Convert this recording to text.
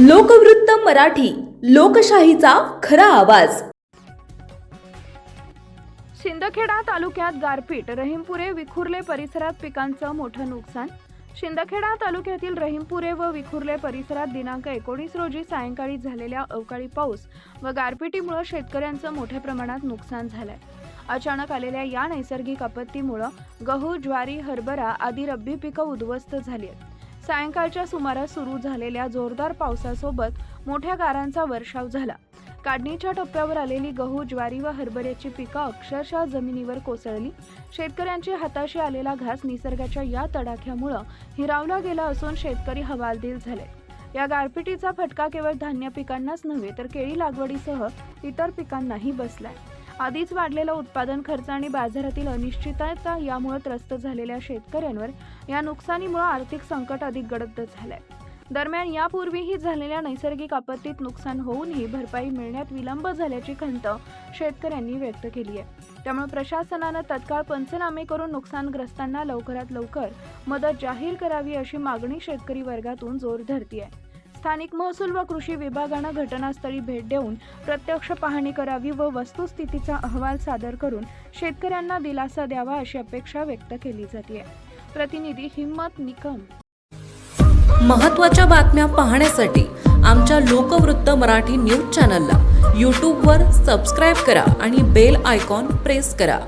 लोकवृत्त मराठी, लोकशाहीचा खरा आवाज। शिंदखेडा तालुक्यात गारपीट, रहीमपुरे विखुर्ले परिसरात पिकांचं मोठं नुकसान। शिंदखेडा तालुक्यातील रहीमपुरे व विखुर्ले परिसरात दिनांक 19 रोजी सायंकाळी झालेल्या अवकाळी पाऊस व गारपिटीमुळे शेतकऱ्यांचं मोठ्या प्रमाणात नुकसान झालंय। अचानक आलेल्या या नैसर्गिक आपत्तीमुळे गहू, ज्वारी, हरभरा आदी रब्बी पिकं उद्ध्वस्त झाली आहेत। सायंकाळच्या सुमारास सुरू झालेल्या जोरदार पावसासोबत मोठ्या गारांचा वर्षाव झाला। काढणीच्या टप्प्यावर आलेली गहू, ज्वारी व हरभऱ्याची पिकं अक्षरशः जमिनीवर कोसळली। शेतकऱ्यांची हाताशी आलेला घास निसर्गाच्या या तडाख्यामुळे हिरावला गेला असून शेतकरी हवालदिल झाले। या गारपिटीचा फटका केवळ धान्य पिकांनाच नव्हे तर केळी लागवडीसह इतर पिकांनाही बसलाय। आधीच वाढलेला उत्पादन खर्च आणि बाजारातील अनिश्चितता यामुळे त्रस्त झालेल्या शेतकऱ्यांवर या नुकसानीमुळे आर्थिक संकट अधिक गडद झालंय। दरम्यान यापूर्वीही झालेल्या नैसर्गिक आपत्तीत नुकसान होऊनही भरपाई मिळण्यात विलंब झाल्याची खंत शेतकऱ्यांनी व्यक्त केली आहे। त्यामुळे प्रशासनानं तत्काळ पंचनामे करून नुकसानग्रस्तांना लवकरात लवकर मदत जाहीर करावी अशी मागणी शेतकरी वर्गातून जोर धरतीये। स्थानिक महसूल व कृषी विभागानं घटनास्थळी भेट देऊन प्रत्यक्ष पाहणी करावी व वस्तुस्थितीचा अहवाल सादर करून शेतकऱ्यांना दिलासा द्यावा अशी अपेक्षा व्यक्त केली जाते। प्रतिनिधी हिम्मत निकम। महत्त्वाच्या बातम्या पाहण्यासाठी आमच्या लोकवृत्त मराठी न्यूज चॅनलला यूट्यूबवर सबस्क्राईब करा आणि बेल आयकॉन प्रेस करा।